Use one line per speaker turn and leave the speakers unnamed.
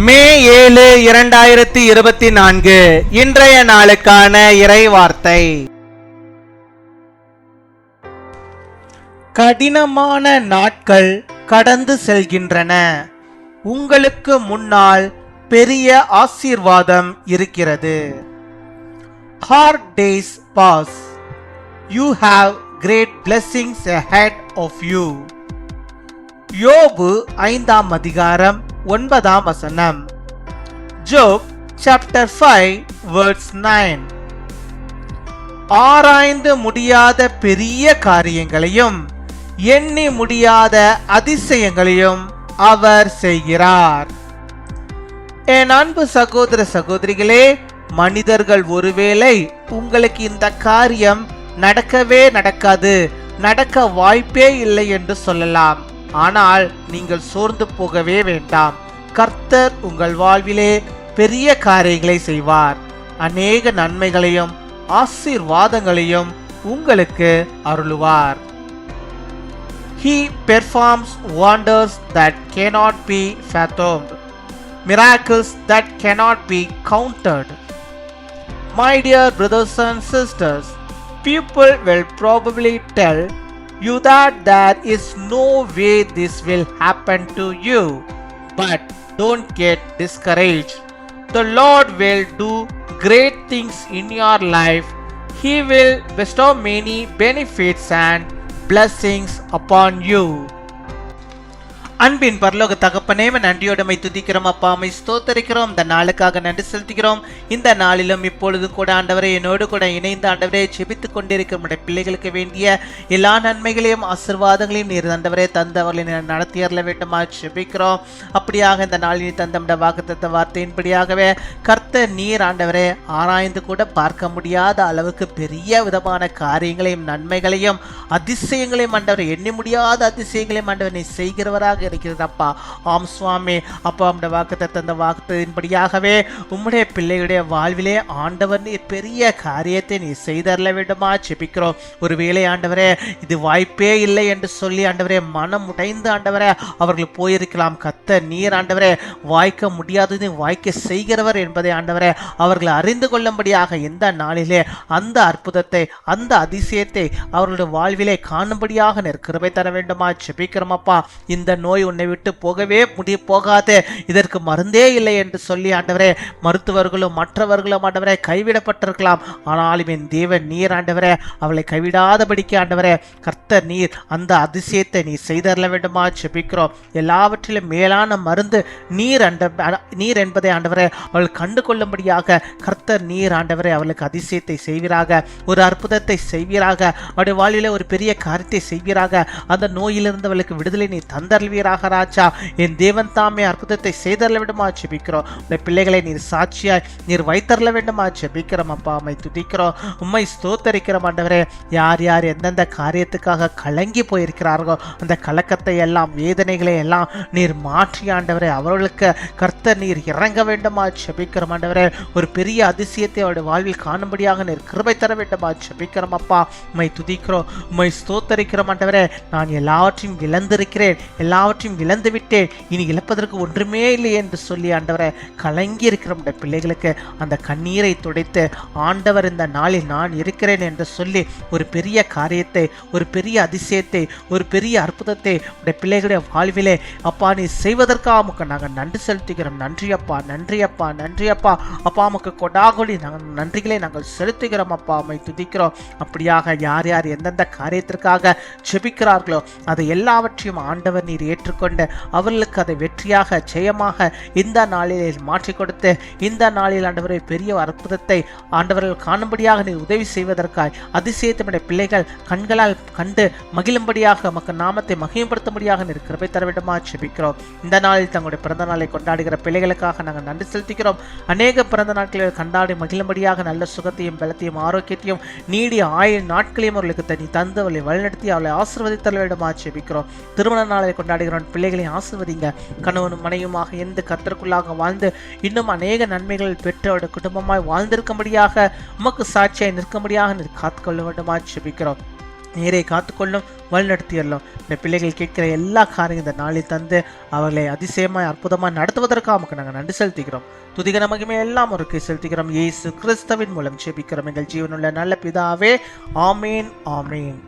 மே 7, 2024 இன்றைய நாளுக்கான இறைவார்த்தை. கடினமான நாட்கள் கடந்து செல்கின்றன. உங்களுக்கு முன்னால் பெரிய ஆசீர்வாதம் இருக்கிறது. Hard days pass. You have great blessings ahead of you. யோபு 5ஆம் அதிகாரம் 9ஆம் வசனம். ஜோப் chapter 5 verse 9. ஆராய்ந்து முடியாத பெரிய காரியங்களையும் எண்ணி முடியாத அதிசயங்களையும் அவர் செய்கிறார். என் அன்பு சகோதர சகோதரிகளே, மனிதர்கள் ஒருவேளை உங்களுக்கு இந்த காரியம் நடக்கவே நடக்காது, நடக்க வாய்ப்பே இல்லை என்று சொல்லலாம். ஆனால் நீங்கள் சோர்ந்து போகவே வேண்டாம். கர்த்தர் உங்கள் வாழ்விலே பெரிய காரியங்களை செய்வார். அநேக நன்மைகளையும் ஆசீர்வாதங்களையும் உங்களுக்கு அருளுவார். He performs wonders that cannot be fathomed, miracles that cannot be counted. My dear brothers and sisters, people will probably tell you that there is no way this will happen to you, but don't get discouraged. The Lord will do great things in your life. He will bestow many benefits and blessings upon you. அன்பின் பரலோக தகப்பனே, நன்றியோடமை துதிக்கிறோம் அப்பா, அம்மை ஸ்தோத்தரிக்கிறோம். இந்த நாளுக்காக நன்றி செலுத்துகிறோம். இந்த நாளிலும் இப்பொழுது கூட ஆண்டவரே என்னோடு கூட இணைந்து ஆண்டவரே ஜெபித்துக் கொண்டிருக்கிற நம்முடைய பிள்ளைகளுக்கு வேண்டிய எல்லா நன்மைகளையும் ஆசீர்வாதங்களையும் நீர் ஆண்டவரே தந்தவர்களை நடத்தி அருள வேண்டுமா ஜெபிக்கிறோம். அப்படியாக இந்த நாளில் தந்த வாக்குத்தத்த வார்த்தையின்படியாகவே கர்த்தர் நீர் ஆண்டவரே ஆராய்ந்து கூட பார்க்க முடியாத அளவுக்கு பெரிய விதமான காரியங்களையும் நன்மைகளையும் அதிசயங்களையும் ஆண்டவரை எண்ணி முடியாத அதிசயங்களையும் ஆண்டவர் நீ செய்கிறவராக இருக்கிறதப்பா. ஆம் சுவாமி, அப்பா அந்த வாக்குத்தத்த அந்த வாக்குத்தின்படியாகவே உம்முடைய பிள்ளைகளுடைய வாழ்விலே ஆண்டவர் நீர் பெரிய காரியத்தை நீ செய்தரல வேண்டுமா ஜெபிக்கிறோம். ஒருவேளை ஆண்டவரே இது வாய்ப்பே இல்லை என்று சொல்லி ஆண்டவரே மனம் உடைந்து ஆண்டவரே அவர்கள் போயிருக்கலாம். கர்த்தர் நீர் ஆண்டவரே வாய்க்க முடியாதது வாய்க்க செய்கிறவர் என்பதை ஆண்டவரே அவர்கள் அறிந்து கொள்ளும்படியாக இந்த நாளிலே அந்த அற்புதத்தை அந்த அதிசயத்தை அவர்களுடைய வாழ்விலே காணும்படியாக கிருபை தர வேண்டுமா ஜெபிக்கிறோம் அப்பா. இந்த நோய் உன்னை விட்டு போகவே போகாது, இதற்கு மருந்தே இல்லை என்று சொல்லி ஆண்டவரே மருத்துவர்களும் மற்றவர்களும் ஆண்டவரே கைவிடப்பட்டிருக்கலாம். ஆனாலும் என் தேவன் நீர் ஆண்டவரே அவளை கைவிடாதபடிக்கு ஆண்டவரே கர்த்தர் நீர் அந்த அதிசயத்தை நீ செய்தரல வேண்டுமா ஜெபிக்கிறோம். எல்லாவற்றிலும் மேலான மருந்து நீர் என்பதை ஆண்டவரே அவள் கண்டு கொள்ளும்படியாக கர்த்தர் நீர் ஆண்டவரே அவளுக்கு அதிசயத்தை செய்வீராக, ஒரு அற்புதத்தை செய்வீராக, அவருடைய வாழ்விலே ஒரு பெரிய காரியத்தை செய்வீராக. அந்த நோயிலிருந்து அவளுக்கு விடுதலை நீ தந்தருவீராக ராஜா. என் தேவன் தாமே அற்புதத்தை செய்தரல வேண்டுமா ஜெபிக்கிறோம். உடைய பிள்ளைகளை நீர் சாட்சியாய் நீர் வைத்தரல வேண்டுமா ஜெபிக்கிறோம் அப்பா. உம்மை துதிக்கிறோம், உம்மை ஸ்தோத்தரிக்கிறோம் ஆண்டவரே. யார் யார் எந்தெந்த காரியத்துக்காக கலங்கி போயிருக்கிறார்களோ அந்த கலக்கத்தை எல்லாம் வேதனைகளை எல்லாம் நீர் மாற்றி ஆண்டவரே அவர்களுக்கு கர்த்தர் நீர் இறங்க வேண்டுமா ஜெபிக்கிறோம் ஆண்டவரே. ஒரு பெரிய அதிசயத்தை அவருடைய வாழ்வில் காணும்படியாக நீர் கிருபை தர வேண்டுமா ஜெபிக்கிறோம் அப்பா. உம்மை துதிக்கிறோம், உம்மை ஸ்தோத்தரிக்கிறோம் ஆண்டவரே. நான் எல்லாவற்றையும் இழந்திருக்கிறேன், எல்லாவற்றையும் இழந்து விட்டேன், இனி இழப்பதற்கு ஒன்றுமே இல்லை என்று சொல்லி ஆண்டவரை கலங்கி இருக்கிற பிள்ளைகளுக்கு அந்த கண்ணீரை துடைத்து ஆண்டவர் இந்த நாளில் நான் இருக்கிறேன் என்று சொல்லி ஒரு பெரிய காரியத்தை, ஒரு பெரிய அதிசயத்தை, ஒரு பெரிய அற்புதத்தை உடைய பிள்ளைகளுடைய வாழ்விலே அப்பா நீ செய்வதற்காக நாங்கள் நன்றி செலுத்துகிறோம். நன்றி அப்பா, நன்றி அப்பா, நன்றி அப்பா. அப்பா நமக்கு கொடாகொடி நாங்கள் நன்றிகளை நாங்கள் செலுத்துகிறோம் அப்பா. அம்மை துதிக்கிறோம். அப்படியாக யார் யார் எந்தெந்த காரியத்திற்காக ஜெபிக்கிறார்களோ அதை எல்லாவற்றையும் ஆண்டவர் நீர் ஏற்றுக்கொண்டு அவர்களுக்கு அதை வெற்றியாக ஜெயமாக இந்த நாளில் மாற்றி கொடுத்து இந்த நாளில் ஆண்டவரை பெரிய அற்புதத்தை ஆண்டவர்கள் காணும்படியாக நீர் உதவி செய்வதற்காய் அதிசயத்தினுடைய பிள்ளைகள் கண்களால் கண்டு மகிழும்படியாக நமக்கு நாமத்தை மகிமைப்படுத்தும்படியாக நீர் கிருபை தர வேண்டுமா ஜெபிக்கிறோம். இந்த நாளில் தங்களுடைய பிறந்த நாளை கொண்டாடுகிற பிள்ளைகளுக்காக நாங்கள் நன்றி செலுத்துகிறோம். அநேக பிறந்த நாட்களில் கொண்டாடி மகிழும்படியாக நல்ல சுகத்தையும் பலத்தையும் ஆரோக்கியத்தையும் நீடிய ஆயுள் நாட்களையும் அவர்களுக்கு தனி தந்து அவளை வழிநடத்தி அவளை ஆசீர்வதித்தர வேண்டுமா ஜெபிக்கிறோம். திருமண நாளை கொண்டாடுகிற பிள்ளைகளை ஆசீர்வதிங்க. கணவனும் மனைவியுமாக எந்த கர்த்தருக்குள்ளாக வாழ்ந்து இன்னும் அநேக நன்மைகள் பெற்று அவருடைய குடும்பமாய் வாழ்ந்திருக்கும்படியாக உமக்கு சாட்சியாய் நிற்கும்படியாக நீர் காத்துக்கொள்ள வேண்டுமா ஜெபிக்கிறோம். நேரை காத்துக்கொள்ளும், வழிநடத்தியறலாம். இந்த பிள்ளைகள் கேட்கிற எல்லா காரியம் இந்த நாளில் தந்து அவர்களை அதிசயமாய் அற்புதமாக நடத்துவதற்காக நமக்கு நாங்கள் நன்றி செலுத்துகிறோம். துதிகர மகிமை எல்லாம் ஒரு செலுத்துகிறோம். இயேசு கிறிஸ்துவின் மூலம் ஜெபிக்கிறோம் எங்கள் ஜீவனுள்ள நல்ல பிதாவே. ஆமேன், ஆமேன்.